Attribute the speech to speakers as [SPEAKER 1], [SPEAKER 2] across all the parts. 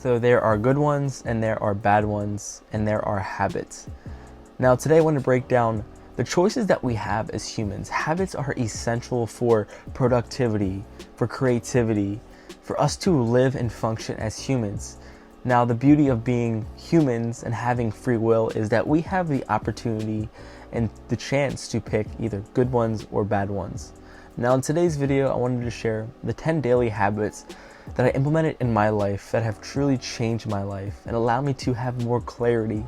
[SPEAKER 1] So there are good ones and there are bad ones and there are habits. Now today I want to break down the choices that we have as humans. Habits are essential for productivity, for creativity, for us to live and function as humans. Now the beauty of being humans and having free will is that we have the opportunity and the chance to pick either good ones or bad ones. Now in today's video, I wanted to share the 10 daily habits that I implemented in my life that have truly changed my life and allow me to have more clarity,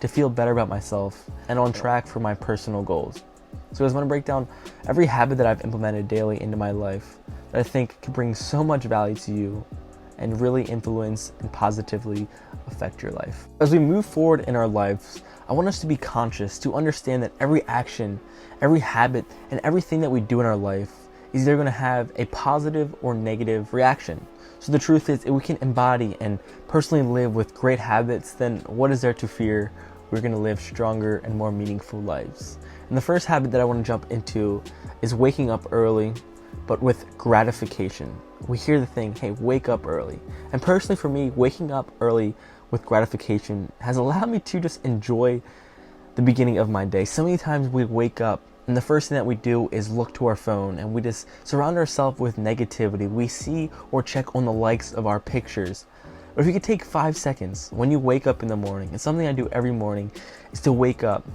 [SPEAKER 1] to feel better about myself, and on track for my personal goals. So I just want to break down every habit that I've implemented daily into my life that I think can bring so much value to you and really influence and positively affect your life. As we move forward in our lives, I want us to be conscious, to understand that every action, every habit, and everything that we do in our life is either going to have a positive or negative reaction. So the truth is, if we can embody and personally live with great habits, then what is there to fear? We're going to live stronger and more meaningful lives. And the first habit that I want to jump into is waking up early, but with gratification. We hear the thing, hey, wake up early. And personally for me, waking up early with gratification has allowed me to just enjoy the beginning of my day. So many times we wake up and the first thing that we do is look to our phone and we just surround ourselves with negativity. We see or check on the likes of our pictures. Or if you could take 5 seconds when you wake up in the morning, it's something I do every morning, is to wake up,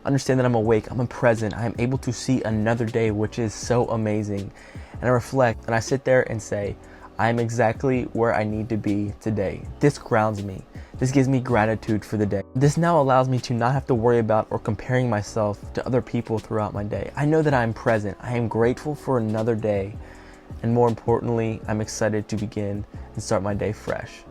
[SPEAKER 1] understand that I'm awake, I'm present, I am able to see another day, which is so amazing. And I reflect and I sit there and say, I'm exactly where I need to be today. This grounds me. This gives me gratitude for the day. This now allows me to not have to worry about or comparing myself to other people throughout my day. I know that I'm present. I am grateful for another day. And more importantly, I'm excited to begin and start my day fresh.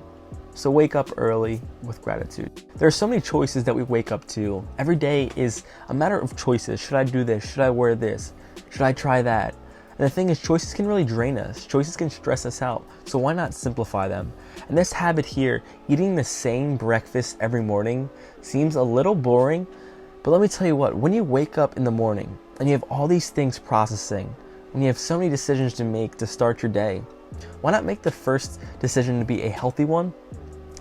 [SPEAKER 1] So wake up early with gratitude. There are so many choices that we wake up to. Every day is a matter of choices. Should I do this? Should I wear this? Should I try that? And the thing is, choices can really drain us. Choices can stress us out. So why not simplify them? And this habit here, eating the same breakfast every morning, seems a little boring. But let me tell you what, when you wake up in the morning and you have all these things processing, when you have so many decisions to make to start your day, why not make the first decision to be a healthy one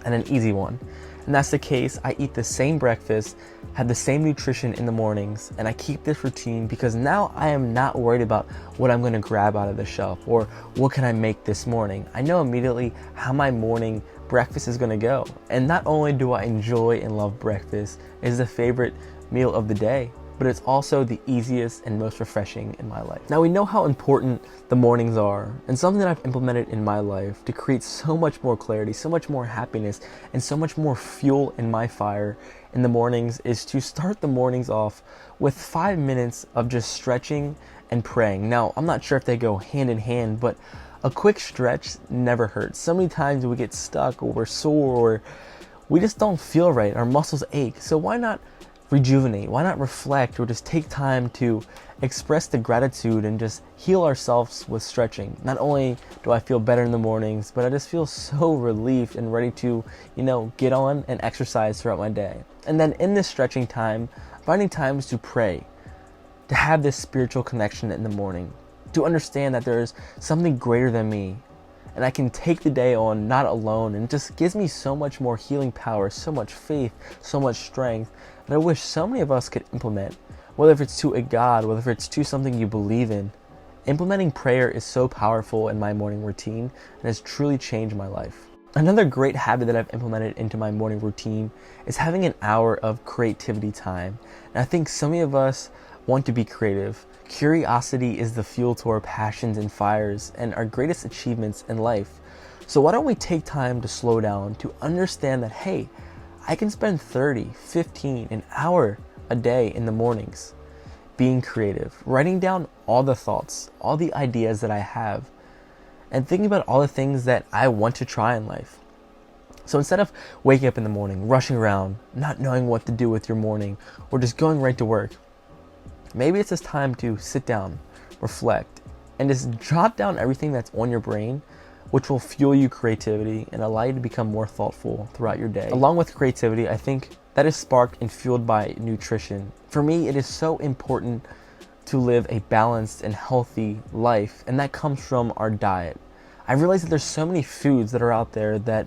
[SPEAKER 1] and an easy one? And that's the case. I eat the same breakfast, have the same nutrition in the mornings, and I keep this routine because now I am not worried about what I'm going to grab out of the shelf or what can I make this morning. I know immediately how my morning breakfast is going to go. And not only do I enjoy and love breakfast, it's the favorite meal of the day, but it's also the easiest and most refreshing in my life. Now we know how important the mornings are, and something that I've implemented in my life to create so much more clarity, so much more happiness, and so much more fuel in my fire in the mornings is to start the mornings off with 5 minutes of just stretching and praying. Now, I'm not sure if they go hand in hand, but a quick stretch never hurts. So many times we get stuck or we're sore or we just don't feel right, our muscles ache. So why not rejuvenate? Why not reflect or just take time to express the gratitude and just heal ourselves with stretching? Not only do I feel better in the mornings, but I just feel so relieved and ready to, get on and exercise throughout my day. And then in this stretching time, finding times to pray, to have this spiritual connection in the morning, to understand that there's something greater than me, and I can take the day on not alone, and it just gives me so much more healing power, so much faith, so much strength that I wish so many of us could implement. Whether if it's to a God, whether if it's to something you believe in, implementing prayer is so powerful in my morning routine and has truly changed my life. Another great habit that I've implemented into my morning routine is having an hour of creativity time. And I think so many of us want to be creative. Curiosity is the fuel to our passions and fires and our greatest achievements in life. So why don't we take time to slow down, to understand that, hey, I can spend 30, 15, an hour a day in the mornings being creative, writing down all the thoughts, all the ideas that I have, and thinking about all the things that I want to try in life. So instead of waking up in the morning, rushing around, not knowing what to do with your morning, or just going right to work, maybe it's just time to sit down, reflect, and just jot down everything that's on your brain, which will fuel you creativity and allow you to become more thoughtful throughout your day. Along with creativity, I think that is sparked and fueled by nutrition. For me, it is so important to live a balanced and healthy life, and that comes from our diet. I realize that there's so many foods that are out there that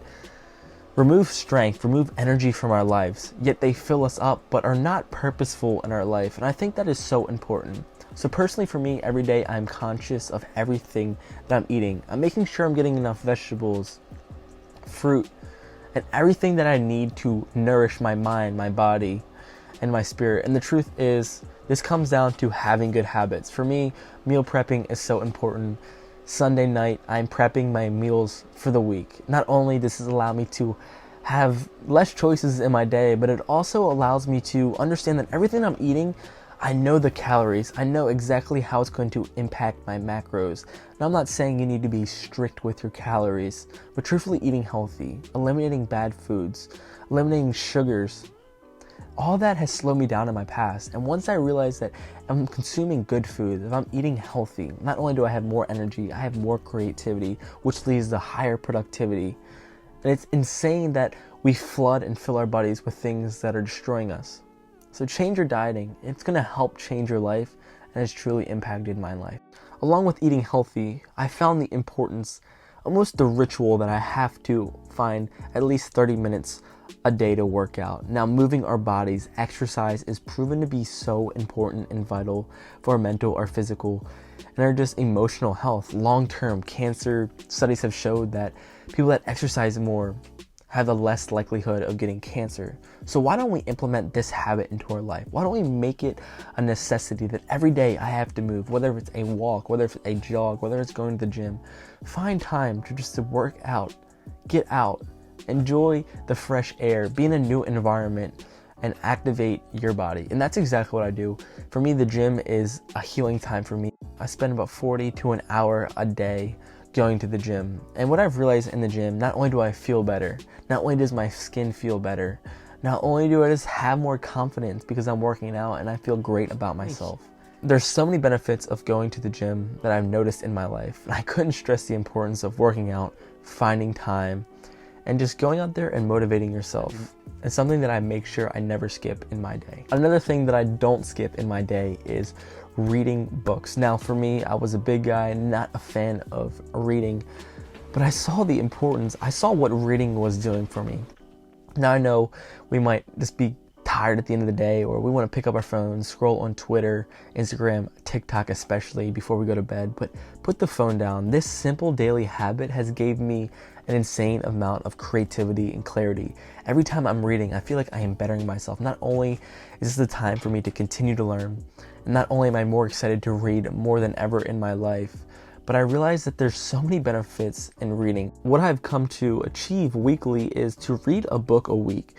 [SPEAKER 1] remove strength, remove energy from our lives, yet they fill us up but are not purposeful in our life. And I think that is so important. So personally for me, every day I'm conscious of everything that I'm eating. I'm making sure I'm getting enough vegetables, fruit, and everything that I need to nourish my mind, my body, and my spirit. And the truth is, this comes down to having good habits. For me, meal prepping is so important. Sunday night, I'm prepping my meals for the week. Not only does this allow me to have less choices in my day, but it also allows me to understand that everything I'm eating, I know the calories. I know exactly how it's going to impact my macros. And I'm not saying you need to be strict with your calories, but truthfully eating healthy, eliminating bad foods, eliminating sugars, all that has slowed me down in my past. And once I realized that I'm consuming good food, if I'm eating healthy, not only do I have more energy, I have more creativity, which leads to higher productivity. And it's insane that we flood and fill our bodies with things that are destroying us. So change your dieting. It's going to help change your life, and it's truly impacted my life. Along with eating healthy, I found the importance, almost the ritual, that I have to find at least 30 minutes a day to work out. Now, moving our bodies, exercise is proven to be so important and vital for our mental, our physical, and our just emotional health. Long-term cancer studies have showed that people that exercise more have a less likelihood of getting cancer. So why don't we implement this habit into our life? Why don't we make it a necessity that every day I have to move, whether it's a walk, whether it's a jog, whether it's going to the gym. Find time to just to work out, get out, enjoy the fresh air, be in a new environment, and activate your body. And that's exactly what I do. For me, the gym is a healing time for me. I spend about 40 to an hour a day going to the gym. And what I've realized in the gym, not only do I feel better, not only does my skin feel better, not only do I just have more confidence because I'm working out and I feel great about myself. There's so many benefits of going to the gym that I've noticed in my life. And I couldn't stress the importance of working out, finding time, and just going out there and motivating yourself. It's something that I make sure I never skip in my day. Another thing that I don't skip in my day is reading books. Now for me, I was a big guy, not a fan of reading, but I saw the importance. I saw what reading was doing for me. Now I know we might just be tired at the end of the day, or we want to pick up our phones, scroll on Twitter, Instagram, TikTok especially before we go to bed, but put the phone down. This simple daily habit has gave me an insane amount of creativity and clarity. Every time I'm reading, I feel like I am bettering myself. Not only is this the time for me to continue to learn, and not only am I more excited to read more than ever in my life, but I realize that there's so many benefits in reading. What I've come to achieve weekly is to read a book a week.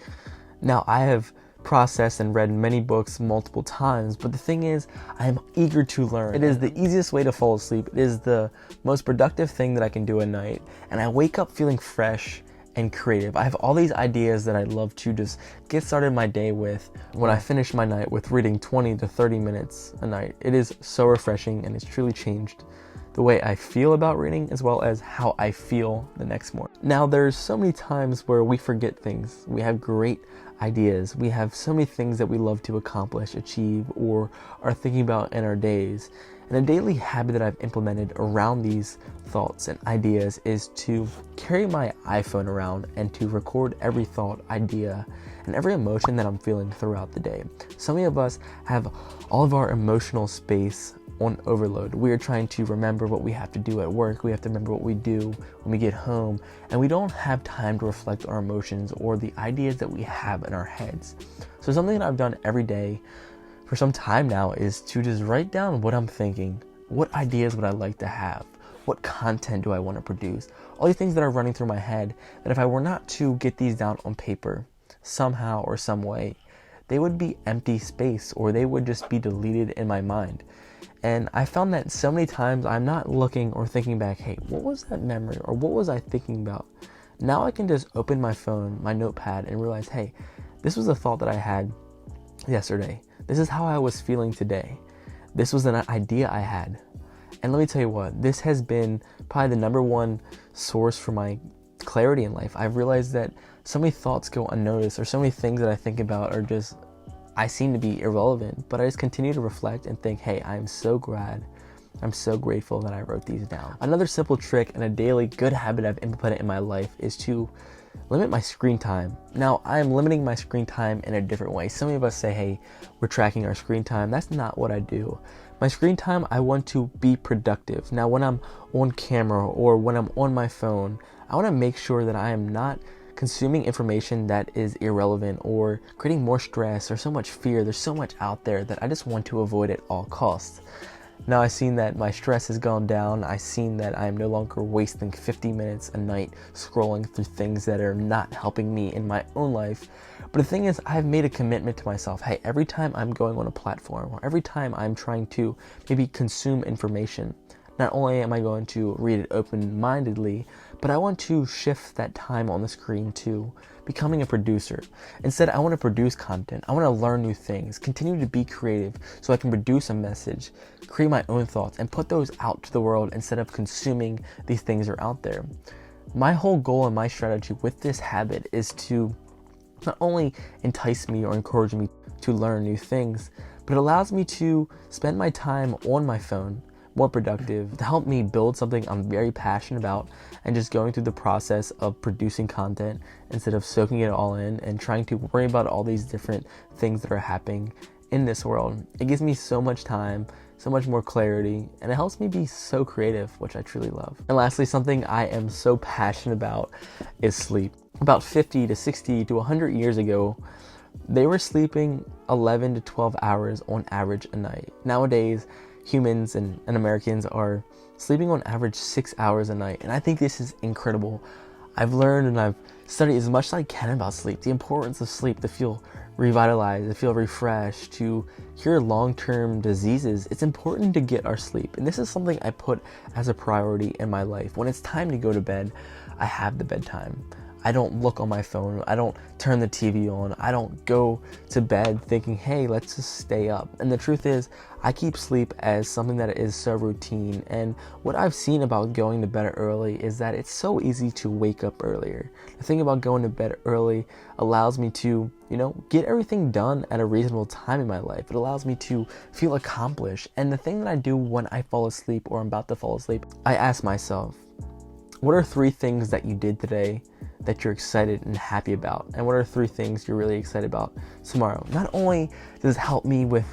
[SPEAKER 1] Now, I have processed and read many books multiple times, but the thing is, I am eager to learn. It is the easiest way to fall asleep. It is the most productive thing that I can do at night, and I wake up feeling fresh and creative. I have all these ideas that I love to just get started my day with. When I finish my night with reading 20 to 30 minutes a night, it is so refreshing, and it's truly changed the way I feel about reading as well as how I feel the next morning. Now, there's so many times where we forget things. We have great ideas. We have so many things that we love to accomplish, achieve, or are thinking about in our days. And a daily habit that I've implemented around these thoughts and ideas is to carry my iPhone around and to record every thought, idea, and every emotion that I'm feeling throughout the day. So many of us have all of our emotional space on overload. We are trying to remember what we have to do at work. We have to remember what we do when we get home, and we don't have time to reflect our emotions or the ideas that we have in our heads. So something that I've done every day for some time now is to just write down what I'm thinking. What ideas would I like to have? What content do I want to produce? All these things that are running through my head that if I were not to get these down on paper somehow or some way, they would be empty space, or they would just be deleted in my mind. And I found that so many times I'm not looking or thinking back, hey, what was that memory, or what was I thinking about? Now I can just open my phone, my notepad, and realize, hey, this was a thought that I had yesterday. This is how I was feeling today. This was an idea I had. And let me tell you what, this has been probably the number one source for my clarity in life. I've realized that so many thoughts go unnoticed, or so many things that I think about are just, I seem to be irrelevant, but I just continue to reflect and think, hey, I'm so glad, I'm so grateful that I wrote these down. Another simple trick and a daily good habit I've implemented in my life is to limit my screen time. Now, I am limiting my screen time in a different way. Some of us say, hey, we're tracking our screen time. That's not what I do. My screen time, I want to be productive. Now, when I'm on camera or when I'm on my phone, I want to make sure that I am not consuming information that is irrelevant or creating more stress or so much fear. There's so much out there that I just want to avoid at all costs. Now I've seen that my stress has gone down. I've seen that I'm no longer wasting 50 minutes a night scrolling through things that are not helping me in my own life. But the thing is, I've made a commitment to myself. Hey, every time I'm going on a platform or every time I'm trying to maybe consume information, not only am I going to read it open-mindedly, but I want to shift that time on the screen to becoming a producer. Instead, I want to produce content. I want to learn new things, continue to be creative so I can produce a message, create my own thoughts, and put those out to the world instead of consuming these things that are out there. My whole goal and my strategy with this habit is to not only entice me or encourage me to learn new things, but it allows me to spend my time on my phone more productive, to help me build something I'm very passionate about and just going through the process of producing content instead of soaking it all in and trying to worry about all these different things that are happening in this world. It gives me so much time, so much more clarity, and it helps me be so creative, which I truly love. And lastly, something I am so passionate about is sleep. About 50 to 60 to 100 years ago, they were sleeping 11 to 12 hours on average a night. Nowadays, humans and Americans are sleeping on average 6 hours a night. And I think this is incredible. I've learned and I've studied as much as I can about sleep, the importance of sleep, to feel revitalized, to feel refreshed, to cure long-term diseases. It's important to get our sleep. And this is something I put as a priority in my life. When it's time to go to bed, I have the bedtime. I don't look on my phone. I don't turn the TV on. I don't go to bed thinking, hey, let's just stay up. And the truth is, I keep sleep as something that is so routine. And what I've seen about going to bed early is that it's so easy to wake up earlier. The thing about going to bed early allows me to, get everything done at a reasonable time in my life. It allows me to feel accomplished. And the thing that I do when I fall asleep or I'm about to fall asleep, I ask myself, what are 3 things that you did today that you're excited and happy about? And what are 3 things you're really excited about tomorrow? Not only does it help me with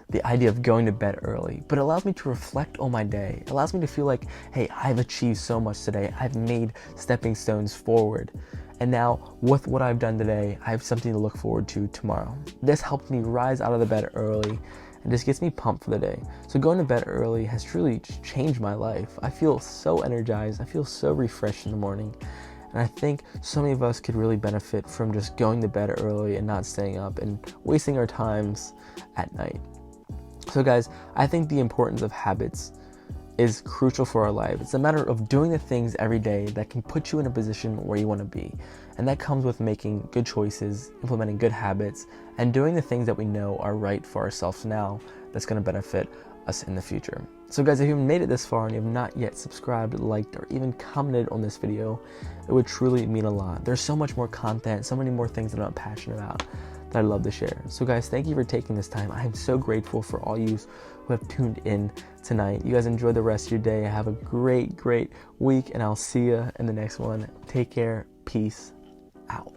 [SPEAKER 1] the idea of going to bed early, but it allows me to reflect on my day. It allows me to feel like, hey, I've achieved so much today. I've made stepping stones forward. And now with what I've done today, I have something to look forward to tomorrow. This helps me rise out of the bed early and just gets me pumped for the day. So going to bed early has truly changed my life. I feel so energized. I feel so refreshed in the morning. And I think so many of us could really benefit from just going to bed early and not staying up and wasting our times at night. So guys, I think the importance of habits is crucial for our life. It's a matter of doing the things every day that can put you in a position where you want to be. And that comes with making good choices, implementing good habits, and doing the things that we know are right for ourselves now that's going to benefit us in the future. So guys, if you've made it this far and you have not yet subscribed, liked, or even commented on this video, it would truly mean a lot. There's so much more content, so many more things that I'm passionate about that I'd love to share. So guys, thank you for taking this time. I am so grateful for all you who have tuned in tonight. You guys enjoy the rest of your day. Have a great week, and I'll see you in the next one. Take care. Peace out.